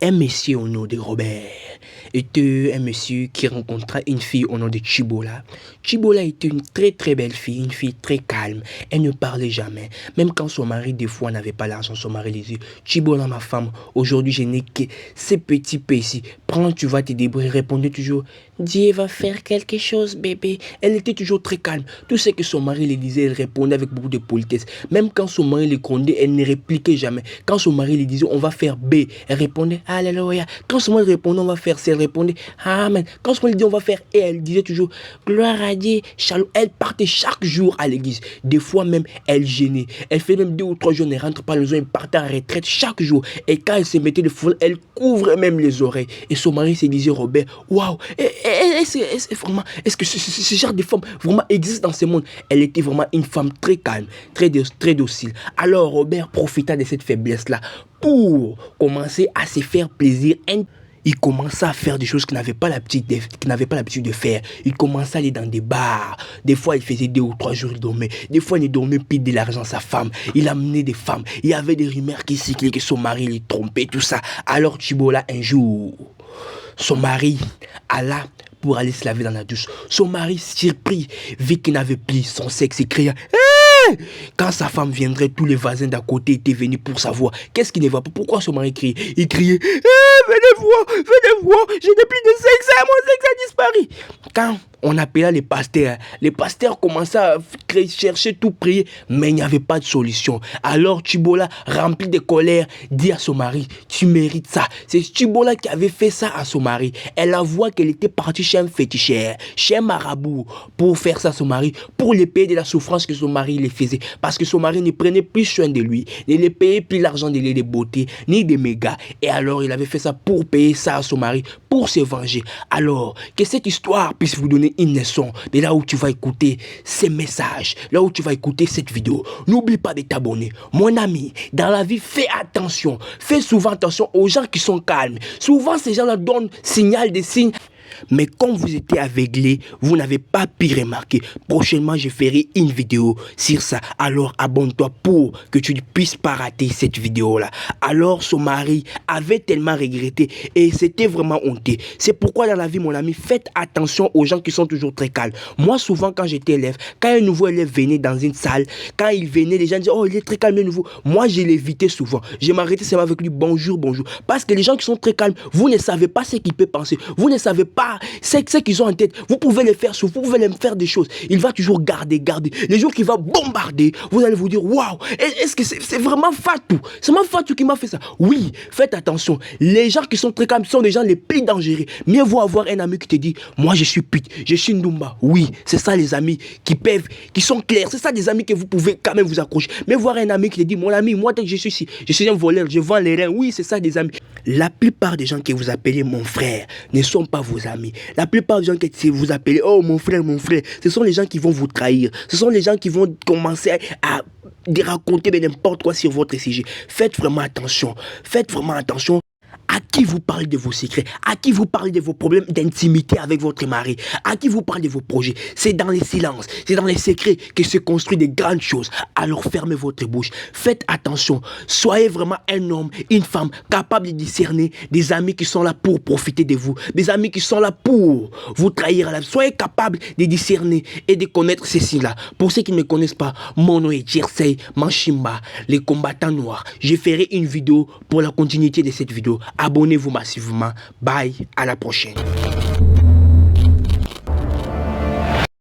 Un monsieur au nom de Robert était un monsieur qui rencontra une fille au nom de Chibola. Chibola était une très belle fille, une fille très calme. Elle ne parlait jamais. Même quand son mari, des fois, n'avait pas l'argent, son mari lui disait: Chibola, ma femme, aujourd'hui, je n'ai que ces petits pains ici. Prends, tu vas te débrouiller. Répondait toujours: Dieu va faire quelque chose, bébé. Elle était toujours très calme. Tout ce que son mari lui disait, elle répondait avec beaucoup de politesse. Même quand son mari le grondait, elle ne répliquait jamais. Quand son mari lui disait: on va faire B, elle répondait: Alléluia. Quand son mari répondait: on va faire C, elle répondait: Amen. Quand son mari disait: on va faire E, elle disait toujours: gloire à Dieu, shalom. Elle partait chaque jour à l'église. Des fois même, elle gênait. Elle fait même 2 ou 3 jours, elle ne rentre pas à la maison, elle partait en retraite chaque jour. Et quand elle se mettait le foulard, elle couvrait même les oreilles. Et son mari se disait: Robert, waouh, est-ce que ce genre de femme vraiment existe dans ce monde? Elle était vraiment une femme très calme, très docile. Alors Robert profita de cette faiblesse-là pour commencer à se faire plaisir. Il commença à faire des choses qu'il n'avait pas l'habitude de faire. Il commençait à aller dans des bars. Des fois, il faisait 2 ou 3 jours, il dormait. Des fois, il ne dormait plus de l'argent à sa femme. Il amenait des femmes. Il y avait des rumeurs qui circulaient que son mari le trompait, tout ça. Alors Chibola, un jour, son mari alla pour aller se laver dans la douche. Son mari, surpris, vit qu'il n'avait plus son sexe, il cria: hey! Quand sa femme viendrait, tous les voisins d'à côté étaient venus pour savoir qu'est-ce qui ne va pas. Pourquoi son mari criait? Il criait: hey, venez voir, je n'ai plus de sexe, mon sexe a disparu. Quand on appela les pasteurs commençaient à chercher, tout prier, mais il n'y avait pas de solution. Alors Chibola, rempli de colère, dit à son mari: tu mérites ça. C'est Chibola qui avait fait ça à son mari. Elle avoua qu'elle était partie chez un féticheur, chez un marabout, pour faire ça à son mari, pour lui payer de la souffrance que son mari lui faisait. Parce que son mari ne prenait plus soin de lui, ne lui payait plus l'argent de lait de beauté, ni des mégas. Et alors il avait fait ça pour payer ça à son mari, pour se venger. Alors, que cette histoire puisse vous donner une leçon de là où tu vas écouter ces messages, là où tu vas écouter cette vidéo. N'oublie pas de t'abonner. Mon ami, dans la vie, fais attention. Fais souvent attention aux gens qui sont calmes. Souvent, ces gens-là donnent des signes. Mais comme vous étiez aveuglé, vous n'avez pas pu remarquer. Prochainement, je ferai une vidéo sur ça. Alors, abonne-toi pour que tu ne puisses pas rater cette vidéo-là. Alors, son mari avait tellement regretté et c'était vraiment honteux. C'est pourquoi dans la vie, mon ami, faites attention aux gens qui sont toujours très calmes. Moi, souvent, quand j'étais élève, quand un nouveau élève venait dans une salle, quand il venait, les gens disaient: oh, il est très calme, le nouveau. Moi, je l'évitais souvent. Je m'arrêtais seulement avec lui: bonjour. Parce que les gens qui sont très calmes, vous ne savez pas ce qu'il peut penser. Vous ne savez pas ce qu'ils ont en tête. Vous pouvez les faire souffrir, vous pouvez les faire des choses. Il va toujours garder. Les jours qu'il va bombarder, vous allez vous dire: waouh, est-ce que c'est vraiment Fatou? C'est moi Fatou qui m'a fait ça? Oui, faites attention. Les gens qui sont très calmes sont les gens les plus dangereux. Mieux vaut avoir un ami qui te dit: moi je suis pute, je suis Ndumba. Oui, c'est ça les amis qui sont clairs. C'est ça des amis que vous pouvez quand même vous accrocher. Mais voir un ami qui te dit: mon ami, moi je suis ici, je suis un voleur, je vends les reins. Oui, c'est ça des amis. La plupart des gens que vous appelez mon frère ne sont pas vos amis. La plupart des gens que vous appelez: oh mon frère, ce sont les gens qui vont vous trahir. Ce sont les gens qui vont commencer à raconter n'importe quoi sur votre sujet. Faites vraiment attention. À qui vous parlez de vos secrets, à qui vous parlez de vos problèmes d'intimité avec votre mari, à qui vous parlez de vos projets. C'est dans les silences, c'est dans les secrets que se construisent des grandes choses. Alors fermez votre bouche, faites attention. Soyez vraiment un homme, une femme capable de discerner des amis qui sont là pour profiter de vous, des amis qui sont là pour vous trahir. Soyez capable de discerner et de connaître ces signes-là. Pour ceux qui ne me connaissent pas, mon nom est Jersey Manchimba, les combattants noirs. Je ferai une vidéo pour la continuité de cette vidéo. Abonnez-vous massivement. Bye, à la prochaine.